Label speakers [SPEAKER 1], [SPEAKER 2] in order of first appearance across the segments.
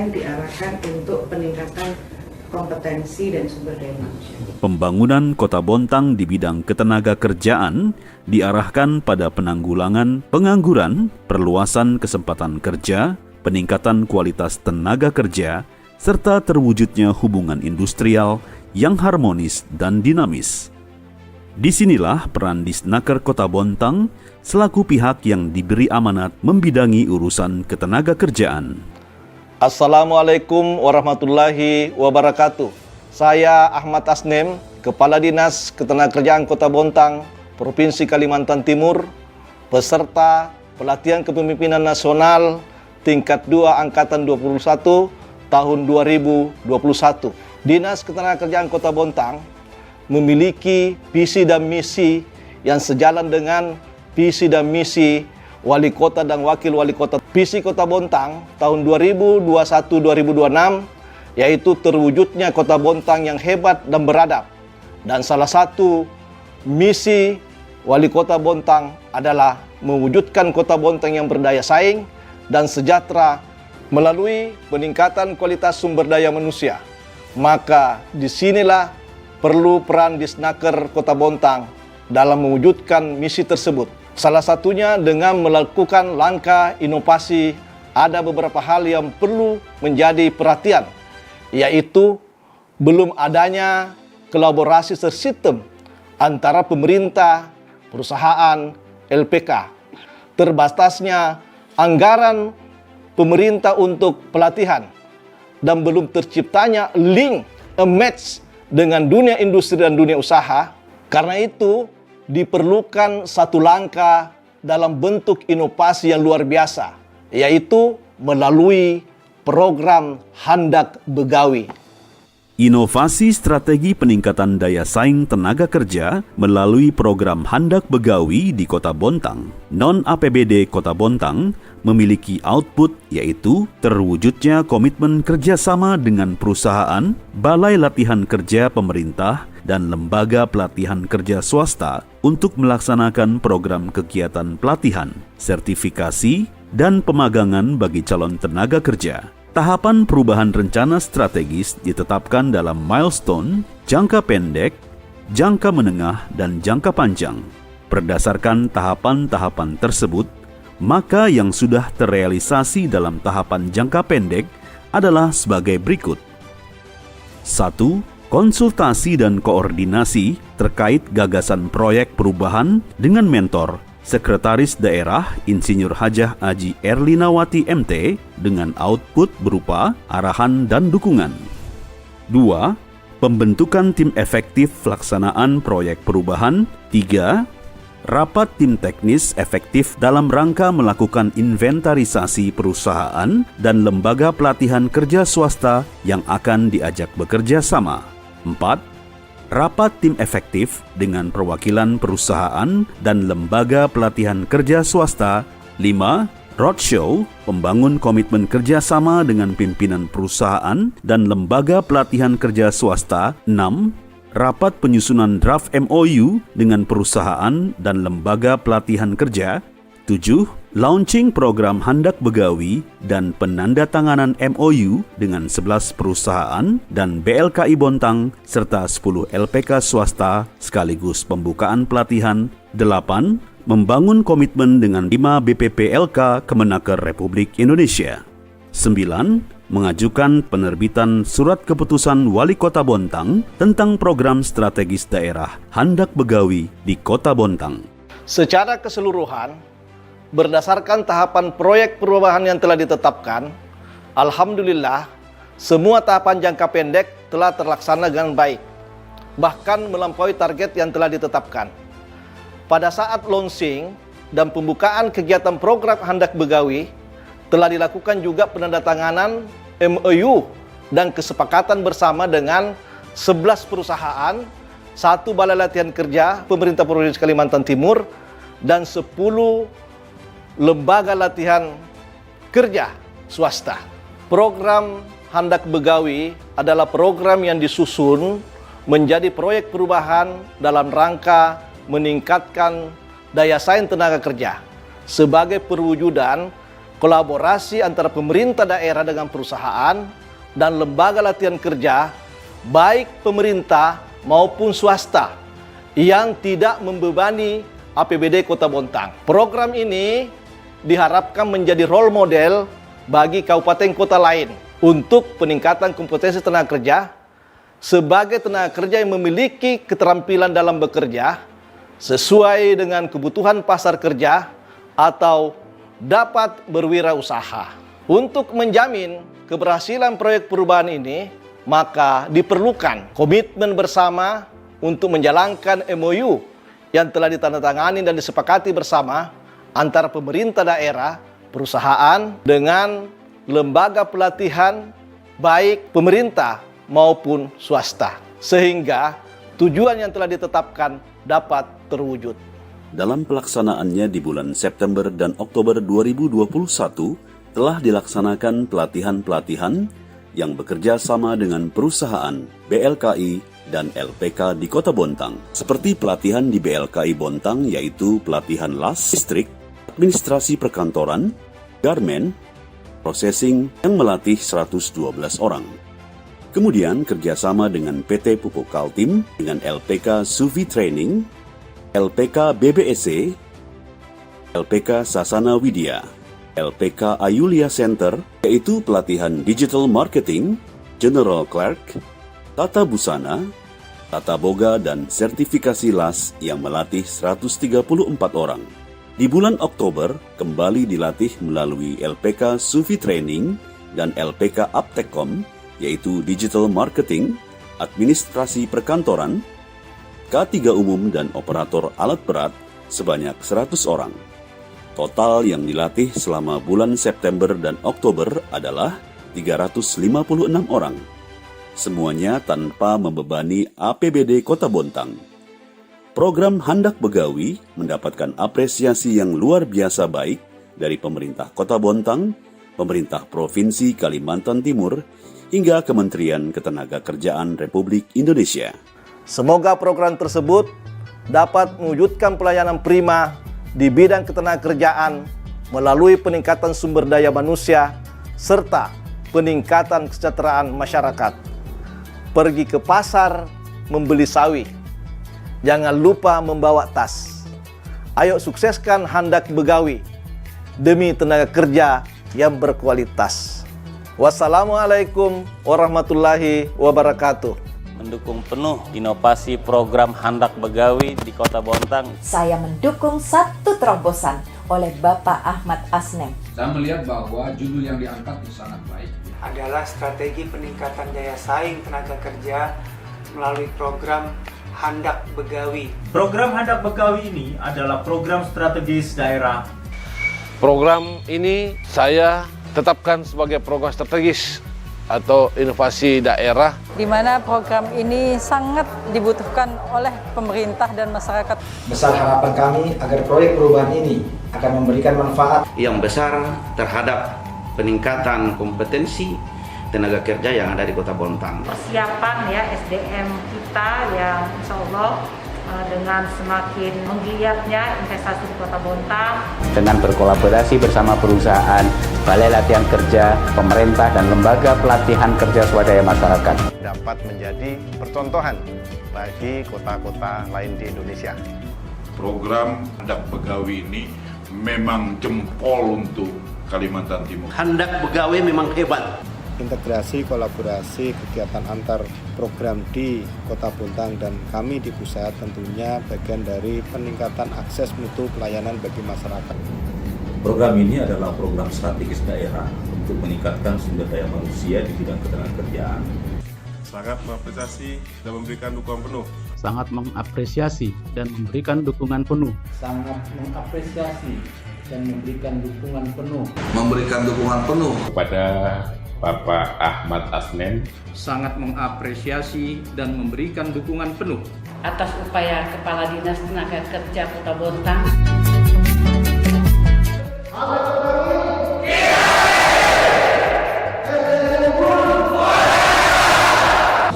[SPEAKER 1] yang diarahkan untuk peningkatan kompetensi dan sumber daya manusia.
[SPEAKER 2] Pembangunan Kota Bontang di bidang ketenaga kerjaan diarahkan pada penanggulangan pengangguran, perluasan kesempatan kerja, peningkatan kualitas tenaga kerja, serta terwujudnya hubungan industrial yang harmonis dan dinamis. Disinilah peran Disnaker Kota Bontang selaku pihak yang diberi amanat membidangi urusan ketenaga kerjaan.
[SPEAKER 3] Assalamualaikum warahmatullahi wabarakatuh. Saya Ahmad Asnem, Kepala Dinas Ketenagakerjaan Kota Bontang, Provinsi Kalimantan Timur, peserta pelatihan kepemimpinan nasional tingkat 2 Angkatan 21 tahun 2021. Dinas Ketenagakerjaan Kota Bontang memiliki visi dan misi yang sejalan dengan visi dan misi Wali Kota dan Wakil Wali Kota. Visi Kota Bontang tahun 2021-2026 yaitu terwujudnya Kota Bontang yang hebat dan beradab. Dan salah satu misi Wali Kota Bontang adalah mewujudkan Kota Bontang yang berdaya saing dan sejahtera melalui peningkatan kualitas sumber daya manusia. Maka disinilah perlu peran Disnaker Kota Bontang dalam mewujudkan misi tersebut. Salah satunya dengan melakukan langkah inovasi, ada beberapa hal yang perlu menjadi perhatian, yaitu belum adanya kolaborasi tersistem antara pemerintah, perusahaan, LPK. Terbatasnya anggaran pemerintah untuk pelatihan dan belum terciptanya link, match dengan dunia industri dan dunia usaha. Karena itu diperlukan satu langkah dalam bentuk inovasi yang luar biasa, yaitu melalui program Handak Begawi.
[SPEAKER 2] Inovasi strategi peningkatan daya saing tenaga kerja melalui program Handak Begawi di Kota Bontang. Non-APBD Kota Bontang memiliki output yaitu terwujudnya komitmen kerjasama dengan perusahaan, balai latihan kerja pemerintah, dan lembaga pelatihan kerja swasta untuk melaksanakan program kegiatan pelatihan, sertifikasi, dan pemagangan bagi calon tenaga kerja. Tahapan perubahan rencana strategis ditetapkan dalam milestone, jangka pendek, jangka menengah, dan jangka panjang. Berdasarkan tahapan-tahapan tersebut, maka yang sudah terrealisasi dalam tahapan jangka pendek adalah sebagai berikut. 1. Konsultasi dan koordinasi terkait gagasan proyek perubahan dengan mentor, Sekretaris Daerah Insinyur Hajah Aji Erlinawati MT dengan output berupa arahan dan dukungan. 2. Pembentukan tim efektif pelaksanaan proyek perubahan. 3. Rapat tim teknis efektif dalam rangka melakukan inventarisasi perusahaan dan lembaga pelatihan kerja swasta yang akan diajak bekerja sama. 4. Rapat tim efektif dengan perwakilan perusahaan dan lembaga pelatihan kerja swasta. 5. Roadshow, membangun komitmen kerjasama dengan pimpinan perusahaan dan lembaga pelatihan kerja swasta. 6. Rapat penyusunan draft MOU dengan perusahaan dan lembaga pelatihan kerja. 7. Launching program Handak Begawi dan penandatanganan MOU dengan 11 perusahaan dan BLKI Bontang serta 10 LPK swasta sekaligus pembukaan pelatihan. 8. Membangun komitmen dengan 5 BPPLK Kemenaker Republik Indonesia. 9. Mengajukan penerbitan surat keputusan Wali Kota Bontang tentang program strategis daerah Handak Begawi di Kota Bontang.
[SPEAKER 3] Secara keseluruhan, berdasarkan tahapan proyek perubahan yang telah ditetapkan, alhamdulillah semua tahapan jangka pendek telah terlaksana dengan baik, bahkan melampaui target yang telah ditetapkan. Pada saat launching dan pembukaan kegiatan program Handak Begawi, telah dilakukan juga penandatanganan MOU dan kesepakatan bersama dengan 11 perusahaan, 1 balai latihan kerja pemerintah Provinsi Kalimantan Timur, dan 10 lembaga latihan kerja swasta. Program Handak Begawi adalah program yang disusun menjadi proyek perubahan dalam rangka meningkatkan daya saing tenaga kerja sebagai perwujudan kolaborasi antara pemerintah daerah dengan perusahaan dan lembaga latihan kerja, baik pemerintah maupun swasta, yang tidak membebani APBD Kota Bontang. Program ini diharapkan menjadi role model bagi kabupaten kota lain untuk peningkatan kompetensi tenaga kerja sebagai tenaga kerja yang memiliki keterampilan dalam bekerja sesuai dengan kebutuhan pasar kerja atau dapat berwirausaha. Untuk menjamin keberhasilan proyek perubahan ini, maka diperlukan komitmen bersama untuk menjalankan MOU yang telah ditandatangani dan disepakati bersama antara pemerintah daerah, perusahaan, dengan lembaga pelatihan baik pemerintah maupun swasta, sehingga tujuan yang telah ditetapkan dapat terwujud.
[SPEAKER 2] Dalam pelaksanaannya di bulan September dan Oktober 2021 telah dilaksanakan pelatihan-pelatihan yang bekerja sama dengan perusahaan, BLKI, dan LPK di Kota Bontang. Seperti pelatihan di BLKI Bontang, yaitu pelatihan LAS, listrik, administrasi perkantoran, garmen, processing yang melatih 112 orang. Kemudian kerjasama dengan PT Pupuk Kaltim dengan LPK Suvi Training, LPK BBSC, LPK Sasana Widya, LPK Ayulia Center, yaitu pelatihan Digital Marketing, General Clerk, Tata Busana, Tata Boga, dan sertifikasi LAS yang melatih 134 orang. Di bulan Oktober, kembali dilatih melalui LPK Suvi Training dan LPK Aptekom, yaitu Digital Marketing, Administrasi Perkantoran, K3 Umum, dan Operator Alat Berat sebanyak 100 orang. Total yang dilatih selama bulan September dan Oktober adalah 356 orang. Semuanya tanpa membebani APBD Kota Bontang. Program Handak Begawi mendapatkan apresiasi yang luar biasa baik dari pemerintah Kota Bontang, pemerintah Provinsi Kalimantan Timur, hingga Kementerian Ketenagakerjaan Republik Indonesia.
[SPEAKER 3] Semoga program tersebut dapat mewujudkan pelayanan prima di bidang ketenagakerjaan melalui peningkatan sumber daya manusia serta peningkatan kesejahteraan masyarakat. Pergi ke pasar membeli sawi, jangan lupa membawa tas. Ayo sukseskan Handak Begawi demi tenaga kerja yang berkualitas. Wassalamualaikum warahmatullahi wabarakatuh.
[SPEAKER 4] Mendukung penuh inovasi program Handak Begawi di Kota Bontang.
[SPEAKER 5] Saya mendukung satu terobosan oleh Bapak Ahmad Asnem.
[SPEAKER 6] Saya melihat bahwa judul yang diangkat itu sangat baik.
[SPEAKER 7] Adalah strategi peningkatan daya saing tenaga kerja melalui program Handak Begawi.
[SPEAKER 8] Program Handak Begawi ini adalah program strategis daerah.
[SPEAKER 9] Program ini saya tetapkan sebagai program strategis atau inovasi daerah,
[SPEAKER 10] di mana program ini sangat dibutuhkan oleh pemerintah dan masyarakat.
[SPEAKER 11] Besar harapan kami agar proyek perubahan ini akan memberikan manfaat
[SPEAKER 12] yang besar terhadap peningkatan kompetensi tenaga kerja yang ada di Kota Bontang.
[SPEAKER 13] Persiapan ya SDM kita yang insya Allah dengan semakin menggeliatnya investasi di Kota Bontang.
[SPEAKER 4] Dengan berkolaborasi bersama perusahaan, Balai Latihan Kerja, pemerintah, dan lembaga pelatihan kerja swadaya masyarakat
[SPEAKER 14] dapat menjadi percontohan bagi kota-kota lain di Indonesia.
[SPEAKER 15] Program Handak Begawi ini memang jempol untuk Kalimantan Timur.
[SPEAKER 12] Handak Begawi memang hebat.
[SPEAKER 14] Integrasi, kolaborasi, kegiatan antar program di Kota Bontang dan kami di pusat tentunya bagian dari peningkatan akses mutu pelayanan bagi masyarakat.
[SPEAKER 16] Program ini adalah program strategis daerah untuk meningkatkan sumber daya manusia di bidang ketenagakerjaan.
[SPEAKER 17] Sangat mengapresiasi dan memberikan dukungan penuh.
[SPEAKER 18] Sangat mengapresiasi dan memberikan dukungan penuh.
[SPEAKER 19] Sangat mengapresiasi dan memberikan dukungan penuh.
[SPEAKER 15] Memberikan dukungan penuh
[SPEAKER 20] kepada Bapak Ahmad Asnem.
[SPEAKER 4] Sangat mengapresiasi dan memberikan dukungan penuh
[SPEAKER 13] atas upaya Kepala Dinas Tenaga Kerja Kota Bontang.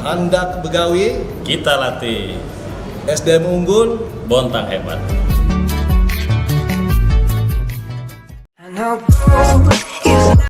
[SPEAKER 3] Handak Begawi,
[SPEAKER 8] kita latih.
[SPEAKER 3] SDM unggul,
[SPEAKER 8] Bontang hebat.